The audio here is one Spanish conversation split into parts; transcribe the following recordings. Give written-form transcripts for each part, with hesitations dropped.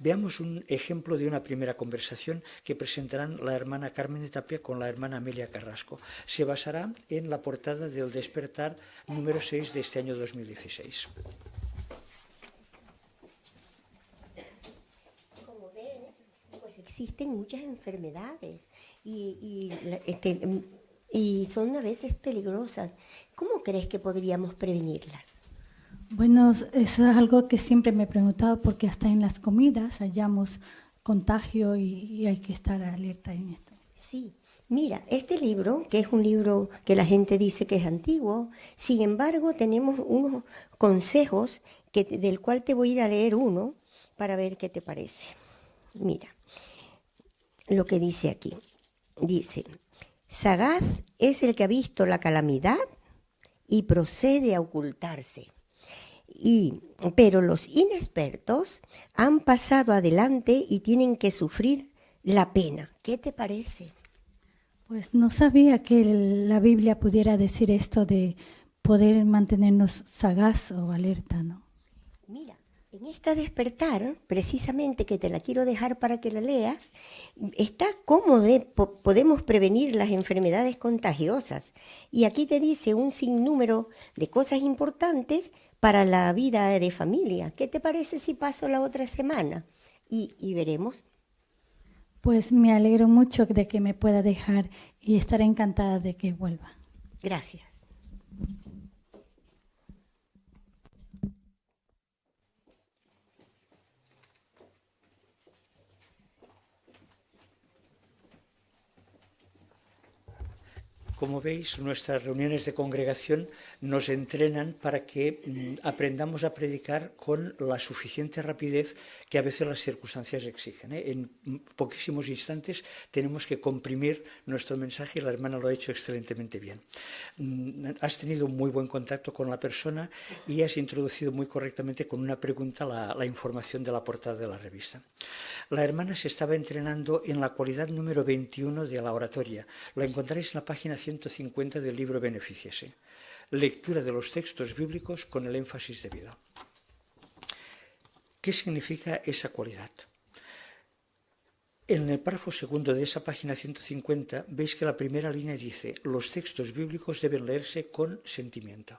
Veamos un ejemplo de una primera conversación que presentarán la hermana Carmen de Tapia con la hermana Amelia Carrasco. Se basará en la portada del Despertar número 6 de este año 2016. Como ves, pues existen muchas enfermedades y son a veces peligrosas. ¿Cómo crees que podríamos prevenirlas? Bueno, eso es algo que siempre me he preguntado porque hasta en las comidas hallamos contagio y hay que estar alerta en esto. Sí, mira, este libro, que es un libro que la gente dice que es antiguo, sin embargo tenemos unos consejos del cual te voy a ir a leer uno para ver qué te parece. Mira, lo que dice aquí. Dice, sagaz es el que ha visto la calamidad y procede a ocultarse. Pero los inexpertos han pasado adelante y tienen que sufrir la pena. ¿Qué te parece? Pues no sabía que la Biblia pudiera decir esto de poder mantenernos sagaz o alerta, ¿no? Mira, en esta Despertar, precisamente que te la quiero dejar para que la leas, está cómo podemos prevenir las enfermedades contagiosas. Y aquí te dice un sinnúmero de cosas importantes para la vida de familia. ¿Qué te parece si paso la otra semana? Y veremos. Pues me alegro mucho de que me pueda dejar y estaré encantada de que vuelva. Gracias. Como veis, nuestras reuniones de congregación nos entrenan para que aprendamos a predicar con la suficiente rapidez que a veces las circunstancias exigen. En poquísimos instantes tenemos que comprimir nuestro mensaje y la hermana lo ha hecho excelentemente bien. Has tenido muy buen contacto con la persona y has introducido muy correctamente con una pregunta la información de la portada de la revista. La hermana se estaba entrenando en la cualidad número 21 de la oratoria. La encontraréis en la página 150 del libro Benefíciese. Lectura de los textos bíblicos con el énfasis debido. ¿Qué significa esa cualidad? En el párrafo segundo de esa página 150 veis que la primera línea dice: los textos bíblicos deben leerse con sentimiento.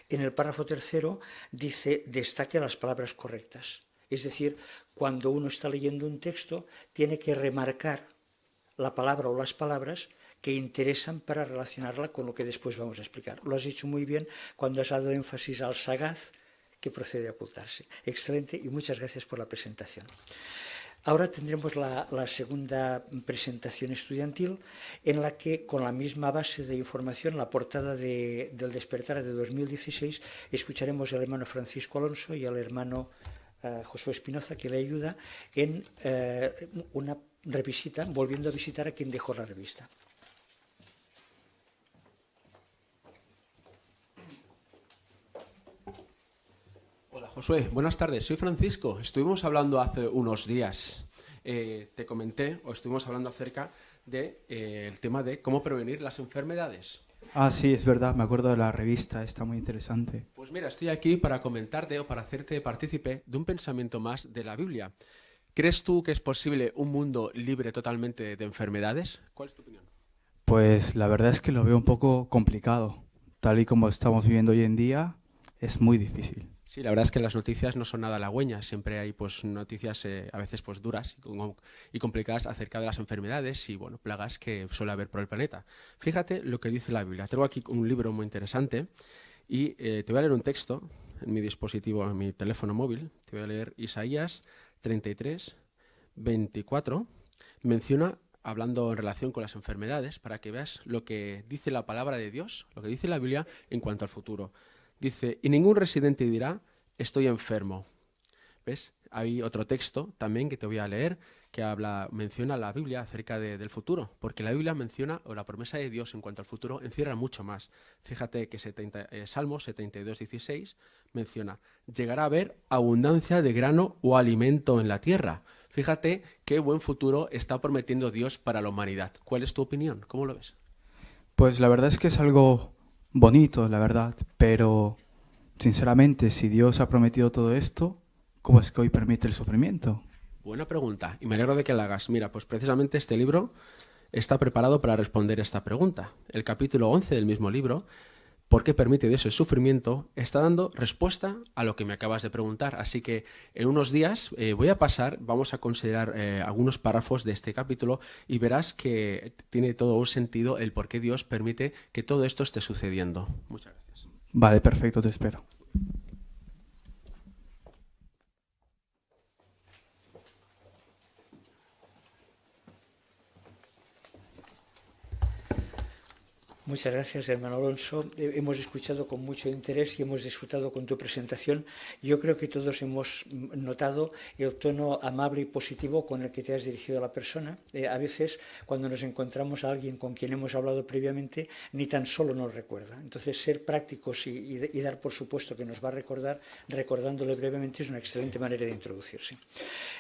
En el párrafo tercero dice: destaque las palabras correctas. Es decir, cuando uno está leyendo un texto, tiene que remarcar la palabra o las palabras que interesan para relacionarla con lo que después vamos a explicar. Lo has hecho muy bien cuando has dado énfasis al sagaz que procede a ocultarse. Excelente y muchas gracias por la presentación. Ahora tendremos la segunda presentación estudiantil en la que, con la misma base de información, la portada del Despertar de 2016, escucharemos al hermano Francisco Alonso y al hermano Josué Espinoza, que le ayuda en una revisita, volviendo a visitar a quien dejó la revista. Hola Josué, buenas tardes, soy Francisco. Estuvimos hablando hace unos días, te comenté, o estuvimos hablando acerca del tema de cómo prevenir las enfermedades. Ah, sí, es verdad, me acuerdo de la revista, está muy interesante. Pues mira, estoy aquí para comentarte o para hacerte partícipe de un pensamiento más de la Biblia. ¿Crees tú que es posible un mundo libre totalmente de enfermedades? ¿Cuál es tu opinión? Pues la verdad es que lo veo un poco complicado. Tal y como estamos viviendo hoy en día, es muy difícil. Sí, la verdad es que las noticias no son nada halagüeñas. Siempre hay pues noticias a veces pues duras y complicadas acerca de las enfermedades y bueno, plagas que suele haber por el planeta. Fíjate lo que dice la Biblia. Tengo aquí un libro muy interesante y te voy a leer un texto en mi dispositivo, en mi teléfono móvil. Te voy a leer Isaías 33, 24. Menciona, hablando en relación con las enfermedades, para que veas lo que dice la palabra de Dios, lo que dice la Biblia en cuanto al futuro. Dice, y ningún residente dirá, estoy enfermo. ¿Ves? Hay otro texto también que te voy a leer que menciona la Biblia acerca del futuro, porque la Biblia menciona, o la promesa de Dios en cuanto al futuro, encierra mucho más. Fíjate que Salmo 72, 16 menciona, llegará a haber abundancia de grano o alimento en la tierra. Fíjate qué buen futuro está prometiendo Dios para la humanidad. ¿Cuál es tu opinión? ¿Cómo lo ves? Pues la verdad es que es algo bonito, la verdad, pero sinceramente, si Dios ha prometido todo esto, ¿cómo es que hoy permite el sufrimiento? Buena pregunta, y me alegro de que la hagas. Mira, pues precisamente este libro está preparado para responder esta pregunta. El capítulo 11 del mismo libro, ¿por qué permite Dios el sufrimiento?, está dando respuesta a lo que me acabas de preguntar. Así que en unos días vamos a considerar algunos párrafos de este capítulo y verás que tiene todo un sentido el por qué Dios permite que todo esto esté sucediendo. Muchas gracias. Vale, perfecto, te espero. Muchas gracias, hermano Alonso. Hemos escuchado con mucho interés y hemos disfrutado con tu presentación. Yo creo que todos hemos notado el tono amable y positivo con el que te has dirigido a la persona. A veces, cuando nos encontramos a alguien con quien hemos hablado previamente, ni tan solo nos recuerda. Entonces, ser prácticos y dar por supuesto que nos va a recordar, recordándole brevemente, es una excelente manera de introducirse.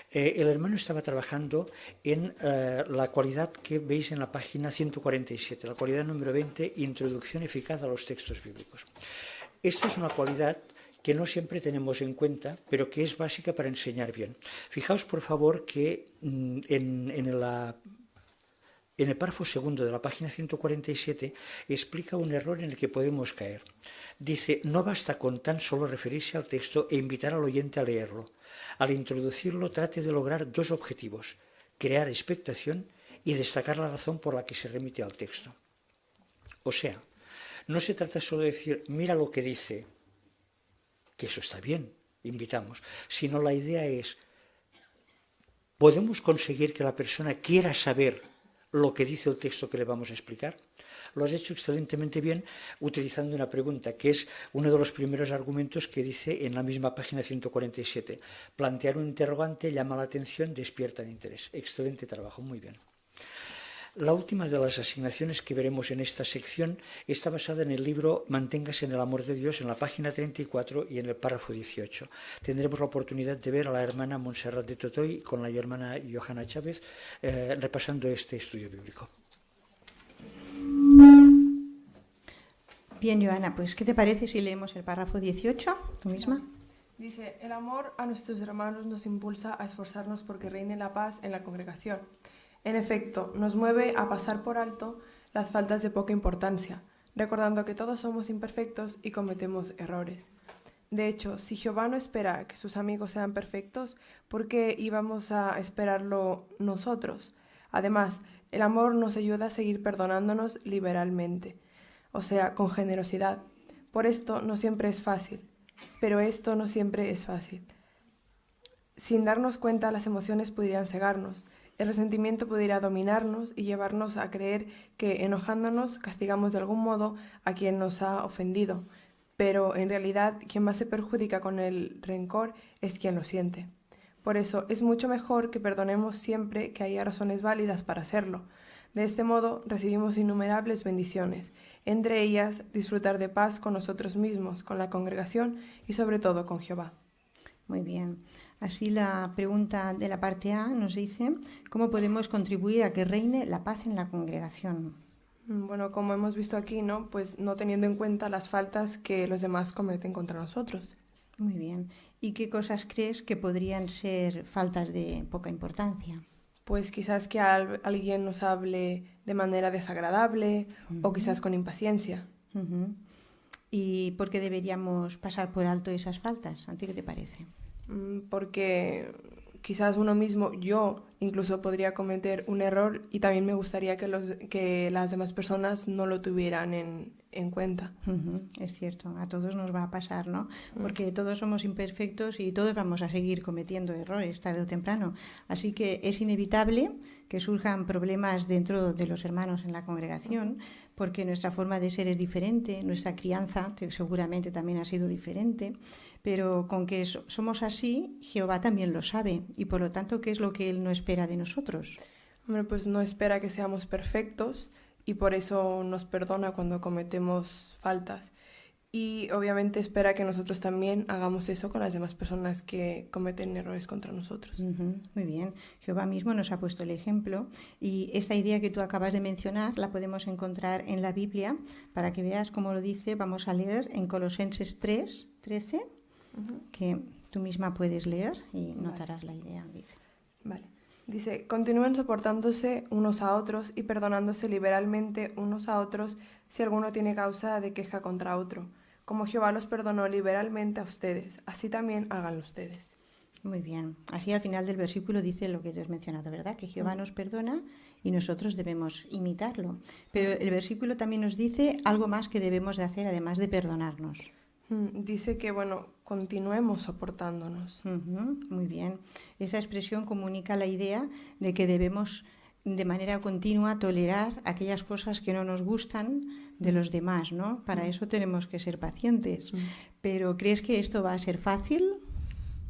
El hermano estaba trabajando en la cualidad que veis en la página 147, la cualidad número 20, introducción eficaz a los textos bíblicos. Esta es una cualidad que no siempre tenemos en cuenta, pero que es básica para enseñar bien. Fijaos, por favor, que en el párrafo segundo de la página 147 explica un error en el que podemos caer. Dice, no basta con tan solo referirse al texto e invitar al oyente a leerlo. Al introducirlo, trate de lograr dos objetivos: crear expectación y destacar la razón por la que se remite al texto. O sea, no se trata solo de decir, mira lo que dice, que eso está bien, invitamos, sino la idea es, ¿podemos conseguir que la persona quiera saber lo que dice el texto que le vamos a explicar? Lo has hecho excelentemente bien utilizando una pregunta, que es uno de los primeros argumentos que dice en la misma página 147. Plantear un interrogante llama la atención, despierta el interés. Excelente trabajo, muy bien. La última de las asignaciones que veremos en esta sección está basada en el libro Manténgase en el amor de Dios, en la página 34 y en el párrafo 18. Tendremos la oportunidad de ver a la hermana Montserrat de Totoy con la hermana Johanna Chávez repasando este estudio bíblico. Bien, Johanna, pues ¿qué te parece si leemos el párrafo 18, tú misma? Dice, el amor a nuestros hermanos nos impulsa a esforzarnos porque reine la paz en la congregación. En efecto, nos mueve a pasar por alto las faltas de poca importancia, recordando que todos somos imperfectos y cometemos errores. De hecho, si Jehová no espera que sus amigos sean perfectos, ¿por qué íbamos a esperarlo nosotros? Además, el amor nos ayuda a seguir perdonándonos liberalmente, o sea, con generosidad. Por esto no siempre es fácil, pero esto no siempre es fácil. Sin darnos cuenta, las emociones podrían cegarnos. El resentimiento pudiera dominarnos y llevarnos a creer que enojándonos castigamos de algún modo a quien nos ha ofendido, pero en realidad quien más se perjudica con el rencor es quien lo siente. Por eso es mucho mejor que perdonemos siempre que haya razones válidas para hacerlo. De este modo recibimos innumerables bendiciones, entre ellas disfrutar de paz con nosotros mismos, con la congregación y sobre todo con Jehová. Muy bien. Así la pregunta de la parte A nos dice, ¿cómo podemos contribuir a que reine la paz en la congregación? Bueno, como hemos visto aquí, ¿no? Pues no teniendo en cuenta las faltas que los demás cometen contra nosotros. Muy bien. ¿Y qué cosas crees que podrían ser faltas de poca importancia? Pues quizás que alguien nos hable de manera desagradable o quizás con impaciencia. ¿Y por qué deberíamos pasar por alto esas faltas? ¿A ti qué te parece? Porque quizás uno mismo, yo incluso podría cometer un error y también me gustaría que las demás personas no lo tuvieran en cuenta. Es cierto, a todos nos va a pasar, ¿no? Porque todos somos imperfectos y todos vamos a seguir cometiendo errores tarde o temprano. Así que es inevitable que surjan problemas dentro de los hermanos en la congregación, porque nuestra forma de ser es diferente, nuestra crianza seguramente también ha sido diferente, pero con que somos así, Jehová también lo sabe, y por lo tanto, ¿qué es lo que Él no espera de nosotros? Hombre, pues no espera que seamos perfectos y por eso nos perdona cuando cometemos faltas. Y obviamente espera que nosotros también hagamos eso con las demás personas que cometen errores contra nosotros. Muy bien. Jehová mismo nos ha puesto el ejemplo y esta idea que tú acabas de mencionar la podemos encontrar en la Biblia. Para que veas cómo lo dice, vamos a leer en Colosenses 3:13, que Tú misma puedes leer y notarás la idea, dice. Vale. Dice, continúen soportándose unos a otros y perdonándose liberalmente unos a otros si alguno tiene causa de queja contra otro. Como Jehová los perdonó liberalmente a ustedes, así también háganlo ustedes. Muy bien. Así al final del versículo dice lo que tú has mencionado, ¿verdad? Que Jehová nos perdona y nosotros debemos imitarlo. Pero el versículo también nos dice algo más que debemos de hacer además de perdonarnos. Dice que, continuemos soportándonos. Muy bien. Esa expresión comunica la idea de que debemos de manera continua tolerar aquellas cosas que no nos gustan de los demás, ¿no? Para eso tenemos que ser pacientes. Pero ¿crees que esto va a ser fácil?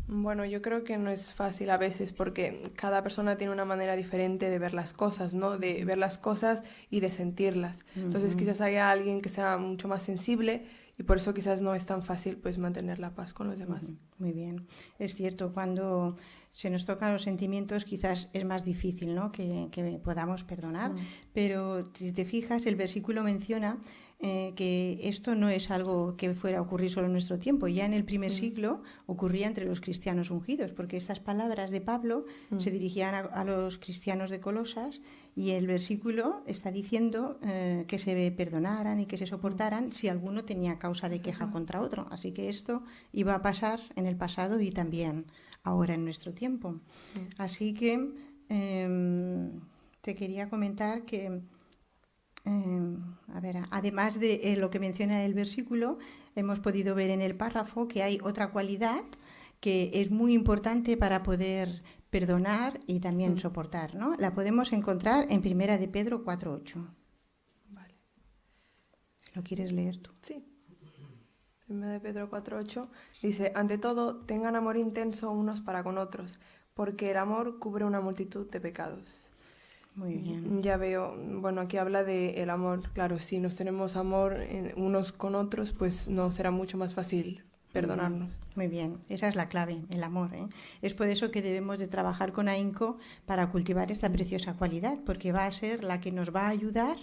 Bueno, yo creo que no es fácil a veces porque cada persona tiene una manera diferente de ver las cosas, ¿no? De ver las cosas y de sentirlas. Entonces quizás haya alguien que sea mucho más sensible y por eso quizás no es tan fácil pues mantener la paz con los demás. Muy bien. Es cierto, cuando se nos tocan los sentimientos quizás es más difícil, ¿no? que podamos perdonar, pero si te fijas el versículo menciona que esto no es algo que fuera a ocurrir solo en nuestro tiempo. Ya en el primer siglo ocurría entre los cristianos ungidos, porque estas palabras de Pablo se dirigían a los cristianos de Colosas y el versículo está diciendo que se perdonaran y que se soportaran si alguno tenía causa de queja contra otro. Así que esto iba a pasar en el pasado y también ahora en nuestro tiempo. Así que te quería comentar que además de lo que menciona el versículo, hemos podido ver en el párrafo que hay otra cualidad que es muy importante para poder perdonar y también soportar, ¿no? La podemos encontrar en 1 de Pedro 4:8. Vale. ¿Lo quieres leer tú? Sí. 1 de Pedro 4:8 dice, ante todo, tengan amor intenso unos para con otros, porque el amor cubre una multitud de pecados. Muy bien. Ya veo, aquí habla de el amor. Claro, si nos tenemos amor unos con otros, pues no será mucho más fácil perdonarnos. Muy bien, esa es la clave, el amor, ¿eh? Es por eso que debemos de trabajar con ahínco para cultivar esta preciosa cualidad, porque va a ser la que nos va a ayudar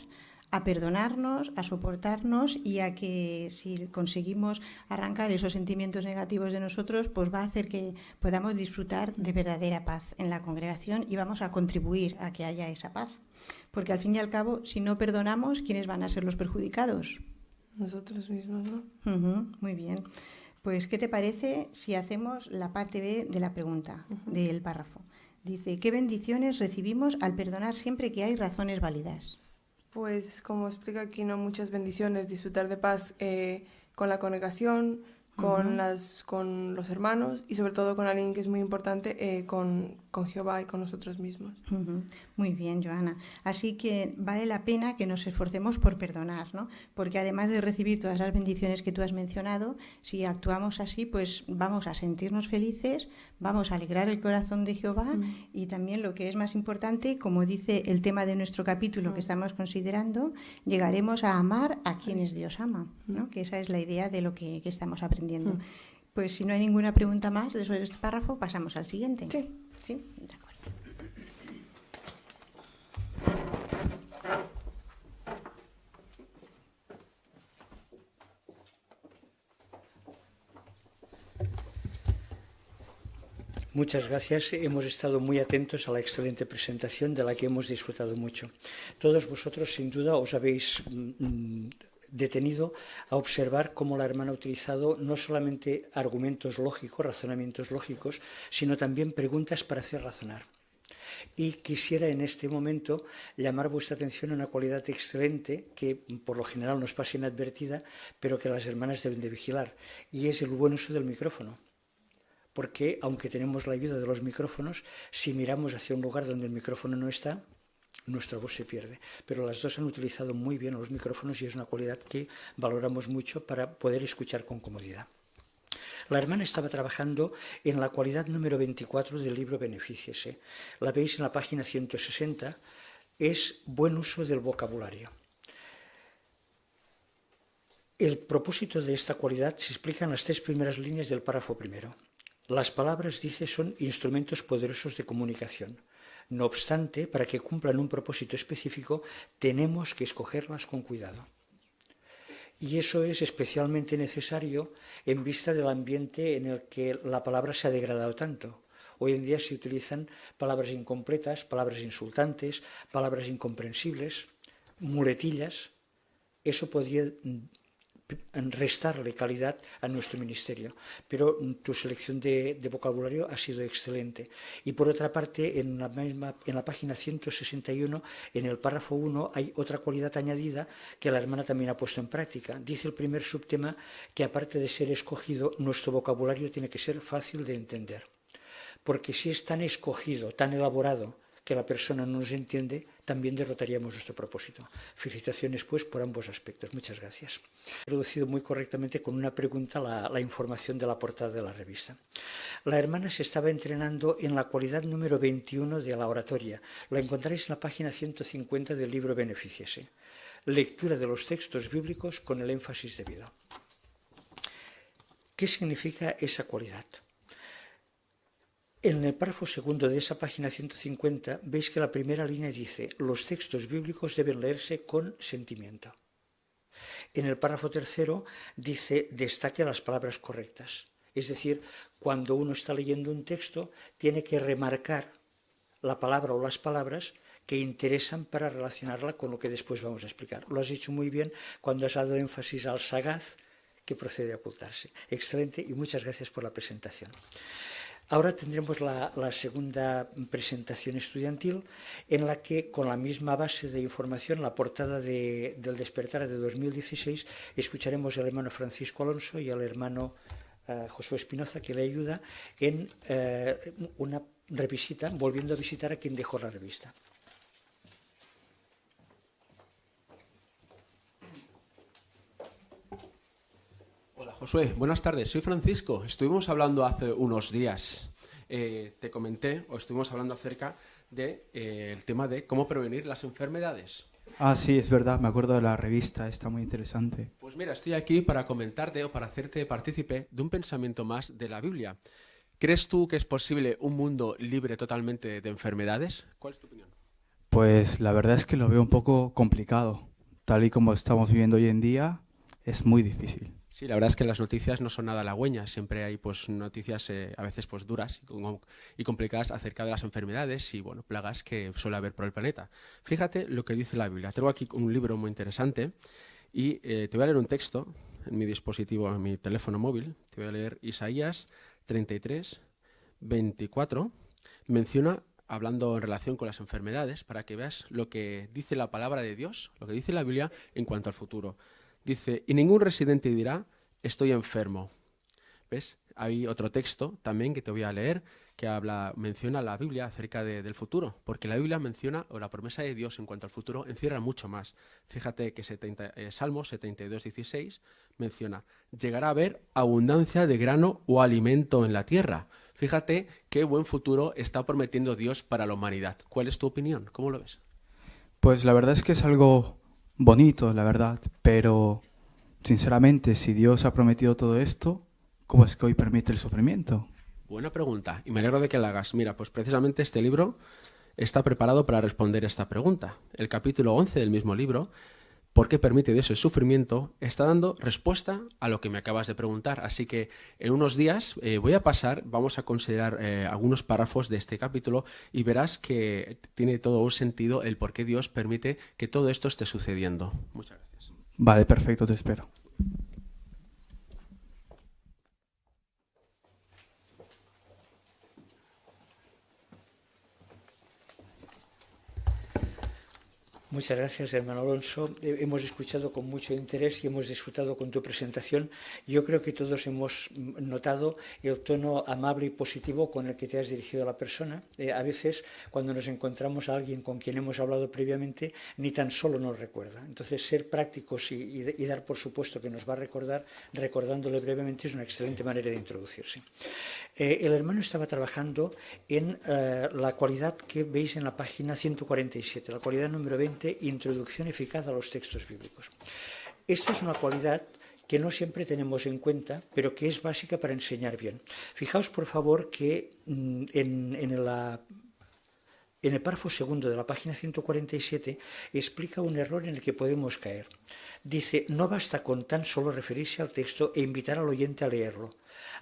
a perdonarnos, a soportarnos y a que si conseguimos arrancar esos sentimientos negativos de nosotros, pues va a hacer que podamos disfrutar de verdadera paz en la congregación y vamos a contribuir a que haya esa paz. Porque al fin y al cabo, si no perdonamos, ¿quiénes van a ser los perjudicados? Nosotros mismos, ¿no? Muy bien. Pues, ¿qué te parece si hacemos la parte B de la pregunta del párrafo? Dice, ¿qué bendiciones recibimos al perdonar siempre que hay razones válidas? Pues como explica aquí, ¿no? Muchas bendiciones, disfrutar de paz con la congregación, con los hermanos y sobre todo con alguien que es muy importante, con Jehová y con nosotros mismos. Muy bien, Joana. Así que vale la pena que nos esforcemos por perdonar, ¿no? Porque además de recibir todas las bendiciones que tú has mencionado, si actuamos así, pues vamos a sentirnos felices, vamos a alegrar el corazón de Jehová y también lo que es más importante, como dice el tema de nuestro capítulo que estamos considerando, llegaremos a amar a quienes Dios ama, ¿no? Que esa es la idea de lo que estamos aprendiendo. Pues si no hay ninguna pregunta más sobre este párrafo, pasamos al siguiente. Sí, de acuerdo. Muchas gracias. Hemos estado muy atentos a la excelente presentación de la que hemos disfrutado mucho. Todos vosotros, sin duda, os habéis detenido a observar cómo la hermana ha utilizado no solamente argumentos lógicos, razonamientos lógicos, sino también preguntas para hacer razonar. Y quisiera en este momento llamar vuestra atención a una cualidad excelente que por lo general nos pasa inadvertida, pero que las hermanas deben de vigilar, y es el buen uso del micrófono. Porque aunque tenemos la ayuda de los micrófonos, si miramos hacia un lugar donde el micrófono no está, nuestra voz se pierde. Pero las dos han utilizado muy bien los micrófonos y es una cualidad que valoramos mucho para poder escuchar con comodidad. La hermana estaba trabajando en la cualidad número 24 del libro Benefíciese. La veis en la página 160. Es buen uso del vocabulario. El propósito de esta cualidad se explica en las 3 primeras líneas del párrafo primero. Las palabras, dice, son instrumentos poderosos de comunicación. No obstante, para que cumplan un propósito específico, tenemos que escogerlas con cuidado. Y eso es especialmente necesario en vista del ambiente en el que la palabra se ha degradado tanto. Hoy en día se utilizan palabras incompletas, palabras insultantes, palabras incomprensibles, muletillas. Eso podría restarle calidad a nuestro ministerio, pero tu selección de vocabulario ha sido excelente. Y por otra parte, en la página 161, en el párrafo 1, hay otra cualidad añadida que la hermana también ha puesto en práctica. Dice el primer subtema que, aparte de ser escogido, nuestro vocabulario tiene que ser fácil de entender, porque si es tan escogido, tan elaborado, que la persona no nos entiende, también derrotaríamos nuestro propósito. Felicitaciones, pues, por ambos aspectos. Muchas gracias. He introducido muy correctamente con una pregunta la información de la portada de la revista. La hermana se estaba entrenando en la cualidad número 21 de la oratoria. La encontraréis en la página 150 del libro Beneficiese. Lectura de los textos bíblicos con el énfasis debido. ¿Qué significa esa cualidad? En el párrafo segundo de esa página 150 veis que la primera línea dice: los textos bíblicos deben leerse con sentimiento. En el párrafo tercero dice: destaque las palabras correctas. Es decir, cuando uno está leyendo un texto, tiene que remarcar la palabra o las palabras que interesan para relacionarla con lo que después vamos a explicar. Lo has hecho muy bien cuando has dado énfasis al sagaz que procede a ocultarse. Excelente, y muchas gracias por la presentación. Ahora tendremos la segunda presentación estudiantil, en la que, con la misma base de información, la portada del Despertar de 2016, escucharemos al hermano Francisco Alonso y al hermano Josué Espinoza, que le ayuda en una revisita, volviendo a visitar a quien dejó la revista. Josué, buenas tardes. Soy Francisco. Estuvimos hablando hace unos días. Te comenté, o estuvimos hablando acerca del tema de cómo prevenir las enfermedades. Ah, sí, es verdad. Me acuerdo de la revista. Está muy interesante. Pues mira, estoy aquí para comentarte o para hacerte partícipe de un pensamiento más de la Biblia. ¿Crees tú que es posible un mundo libre totalmente de enfermedades? ¿Cuál es tu opinión? Pues la verdad es que lo veo un poco complicado. Tal y como estamos viviendo hoy en día, es muy difícil. Sí, la verdad es que las noticias no son nada halagüeñas. Siempre hay pues noticias a veces pues duras y complicadas acerca de las enfermedades y bueno, plagas que suele haber por el planeta. Fíjate lo que dice la Biblia. Tengo aquí un libro muy interesante y te voy a leer un texto en mi dispositivo, en mi teléfono móvil. Te voy a leer Isaías 33, 24. Menciona, hablando en relación con las enfermedades, para que veas lo que dice la palabra de Dios, lo que dice la Biblia en cuanto al futuro. Dice: y ningún residente dirá, estoy enfermo. ¿Ves? Hay otro texto también que te voy a leer que menciona la Biblia acerca del futuro, porque la Biblia menciona, o la promesa de Dios en cuanto al futuro, encierra mucho más. Fíjate que Salmo 72, 16 menciona: llegará a haber abundancia de grano o alimento en la tierra. Fíjate qué buen futuro está prometiendo Dios para la humanidad. ¿Cuál es tu opinión? ¿Cómo lo ves? Pues la verdad es que es algo bonito, la verdad, pero sinceramente, si Dios ha prometido todo esto, ¿cómo es que hoy permite el sufrimiento? Buena pregunta, y me alegro de que la hagas. Mira, pues precisamente este libro está preparado para responder esta pregunta. El capítulo 11 del mismo libro, ¿por qué permite Dios el sufrimiento?, está dando respuesta a lo que me acabas de preguntar. Así que en unos días vamos a considerar algunos párrafos de este capítulo y verás que tiene todo un sentido el por qué Dios permite que todo esto esté sucediendo. Muchas gracias. Vale, perfecto, te espero. Muchas gracias, hermano Alonso. Hemos escuchado con mucho interés y hemos disfrutado con tu presentación. Yo creo que todos hemos notado el tono amable y positivo con el que te has dirigido a la persona. A veces, cuando nos encontramos a alguien con quien hemos hablado previamente, ni tan solo nos recuerda. Entonces, ser prácticos y dar por supuesto que nos va a recordar, recordándole brevemente, es una excelente manera de introducirse. El hermano estaba trabajando en la cualidad que veis en la página 147, la cualidad número 20, introducción eficaz a los textos bíblicos. Esta es una cualidad que no siempre tenemos en cuenta, pero que es básica para enseñar bien. Fijaos, por favor, que en En el párrafo segundo de la página 147 explica un error en el que podemos caer. Dice, no basta con tan solo referirse al texto e invitar al oyente a leerlo.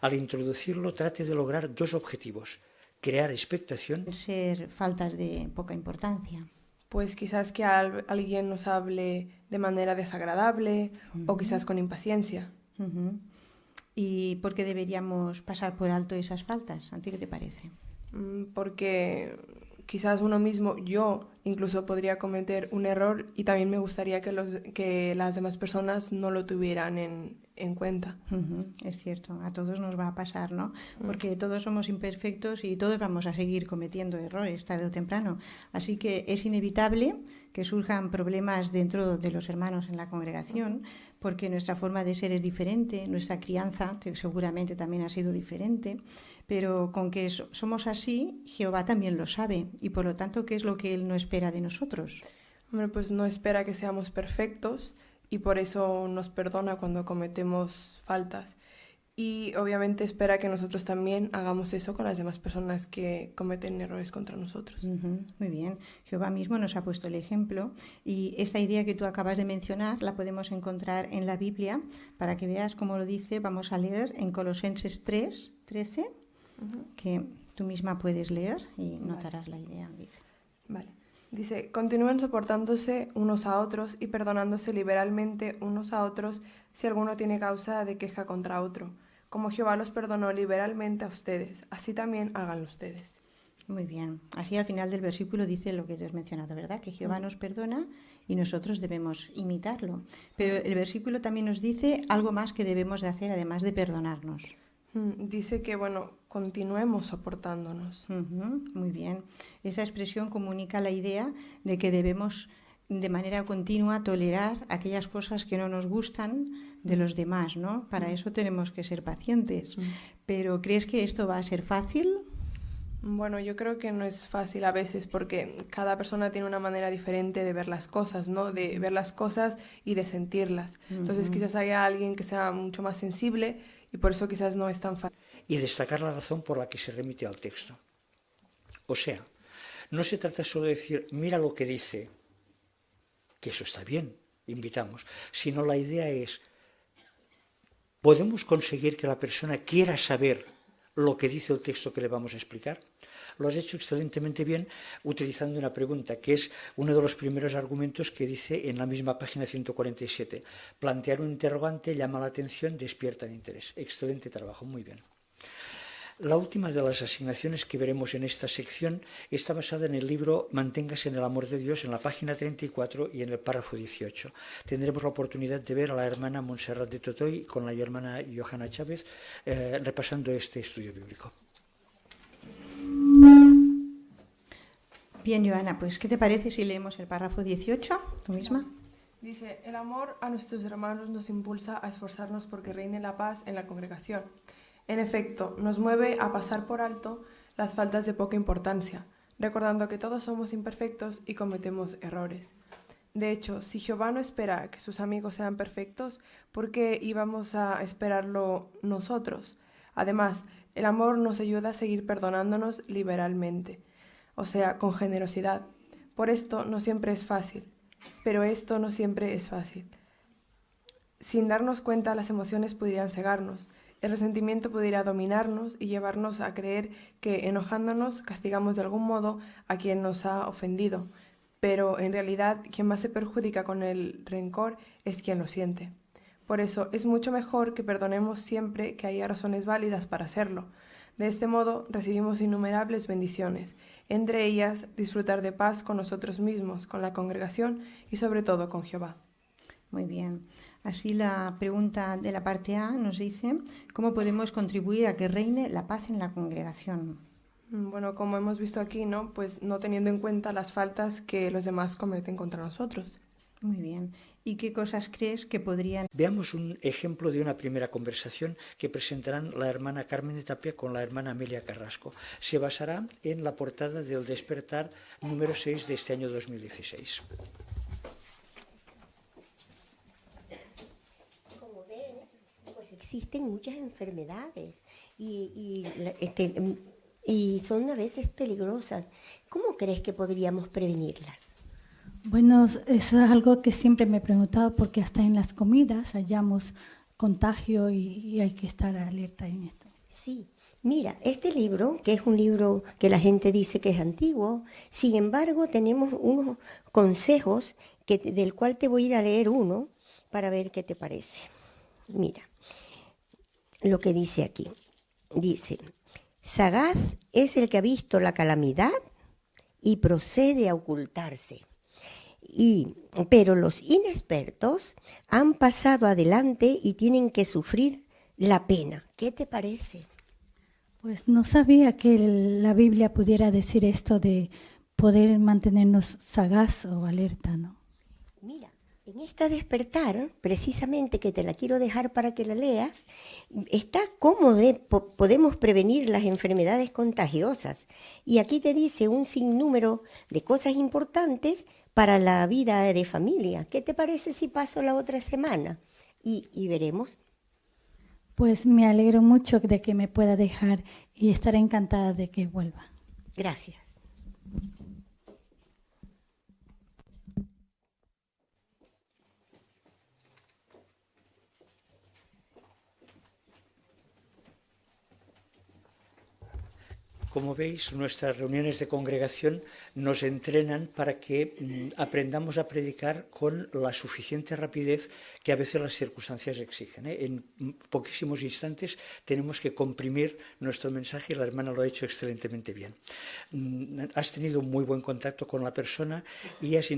Al introducirlo trate de lograr dos objetivos, crear expectación. Ser faltas de poca importancia. Pues quizás que alguien nos hable de manera desagradable o quizás con impaciencia. ¿Y por qué deberíamos pasar por alto esas faltas? ¿A ti qué te parece? Porque quizás uno mismo, yo incluso podría cometer un error y también me gustaría que las demás personas no lo tuvieran en cuenta. Es cierto, a todos nos va a pasar, ¿no? Porque todos somos imperfectos y todos vamos a seguir cometiendo errores tarde o temprano. Así que es inevitable que surjan problemas dentro de los hermanos en la congregación, porque nuestra forma de ser es diferente, nuestra crianza seguramente también ha sido diferente, pero con que somos así, Jehová también lo sabe y por lo tanto, ¿qué es lo que Él no espera de nosotros? Hombre, pues no espera que seamos perfectos y por eso nos perdona cuando cometemos faltas. Y obviamente espera que nosotros también hagamos eso con las demás personas que cometen errores contra nosotros. Muy bien. Jehová mismo nos ha puesto el ejemplo y esta idea que tú acabas de mencionar la podemos encontrar en la Biblia. Para que veas cómo lo dice, vamos a leer en Colosenses 3:13, que tú misma puedes leer y notarás la idea. Dice. Vale. Dice, continúen soportándose unos a otros y perdonándose liberalmente unos a otros si alguno tiene causa de queja contra otro. Como Jehová los perdonó liberalmente a ustedes, así también háganlo ustedes. Muy bien. Así al final del versículo dice lo que te has mencionado, ¿verdad? Que Jehová nos perdona y nosotros debemos imitarlo. Pero el versículo también nos dice algo más que debemos de hacer además de perdonarnos. Dice que, continuemos soportándonos. Muy bien. Esa expresión comunica la idea de que debemos de manera continua tolerar aquellas cosas que no nos gustan de los demás, ¿no? Para eso tenemos que ser pacientes. Pero ¿crees que esto va a ser fácil? Bueno, yo creo que no es fácil a veces porque cada persona tiene una manera diferente de ver las cosas, ¿no? De ver las cosas y de sentirlas. Entonces quizás haya alguien que sea mucho más sensible y por eso quizás no es tan fácil. Y destacar la razón por la que se remite al texto. O sea, no se trata solo de decir, mira lo que dice, que eso está bien, invitamos, sino la idea es, ¿podemos conseguir que la persona quiera saber lo que dice el texto que le vamos a explicar? Lo has hecho excelentemente bien utilizando una pregunta, que es uno de los primeros argumentos que dice en la misma página 147. Plantear un interrogante llama la atención, despierta el interés. Excelente trabajo, muy bien. La última de las asignaciones que veremos en esta sección está basada en el libro Manténgase en el amor de Dios, en la página 34 y en el párrafo 18. Tendremos la oportunidad de ver a la hermana Montserrat de Totoy con la hermana Johanna Chávez repasando este estudio bíblico. Bien, Johanna, pues ¿qué te parece si leemos el párrafo 18, tú misma? Dice, el amor a nuestros hermanos nos impulsa a esforzarnos porque reine la paz en la congregación. En efecto, nos mueve a pasar por alto las faltas de poca importancia, recordando que todos somos imperfectos y cometemos errores. De hecho, si Jehová no espera que sus amigos sean perfectos, ¿por qué íbamos a esperarlo nosotros? Además, el amor nos ayuda a seguir perdonándonos liberalmente, o sea, con generosidad. Por esto no siempre es fácil, pero esto no siempre es fácil. Sin darnos cuenta, las emociones podrían cegarnos. El resentimiento pudiera dominarnos y llevarnos a creer que enojándonos castigamos de algún modo a quien nos ha ofendido, pero en realidad quien más se perjudica con el rencor es quien lo siente. Por eso es mucho mejor que perdonemos siempre que haya razones válidas para hacerlo. De este modo recibimos innumerables bendiciones, entre ellas disfrutar de paz con nosotros mismos, con la congregación y sobre todo con Jehová. Muy bien. Así la pregunta de la parte A nos dice, ¿cómo podemos contribuir a que reine la paz en la congregación? Bueno, como hemos visto aquí, ¿no? Pues no teniendo en cuenta las faltas que los demás cometen contra nosotros. Muy bien. ¿Y qué cosas crees que podrían...? Veamos un ejemplo de una primera conversación que presentarán la hermana Carmen de Tapia con la hermana Amelia Carrasco. Se basará en la portada del Despertar número 6 de este año 2016. Existen muchas enfermedades y y son a veces peligrosas. ¿Cómo crees que podríamos prevenirlas? Bueno, eso es algo que siempre me he preguntado porque hasta en las comidas hallamos contagio y hay que estar alerta en esto. Sí, mira, este libro, que es un libro que la gente dice que es antiguo, sin embargo tenemos unos consejos del cual te voy a ir a leer uno para ver qué te parece. Mira, lo que dice aquí. Dice, sagaz es el que ha visto la calamidad y procede a ocultarse. Pero los inexpertos han pasado adelante y tienen que sufrir la pena. ¿Qué te parece? Pues no sabía que la Biblia pudiera decir esto de poder mantenernos sagaz o alerta, ¿no? Mira, en esta despertar, precisamente que te la quiero dejar para que la leas, está cómo podemos prevenir las enfermedades contagiosas. Y aquí te dice un sinnúmero de cosas importantes para la vida de familia. ¿Qué te parece si paso la otra semana? Y veremos. Pues me alegro mucho de que me pueda dejar y estaré encantada de que vuelva. Gracias. Como veis, nuestras reuniones de congregación nos entrenan para que aprendamos a predicar con la suficiente rapidez que a veces las circunstancias exigen. En poquísimos instantes tenemos que comprimir nuestro mensaje y la hermana lo ha hecho excelentemente bien. Has tenido un muy buen contacto con la persona y has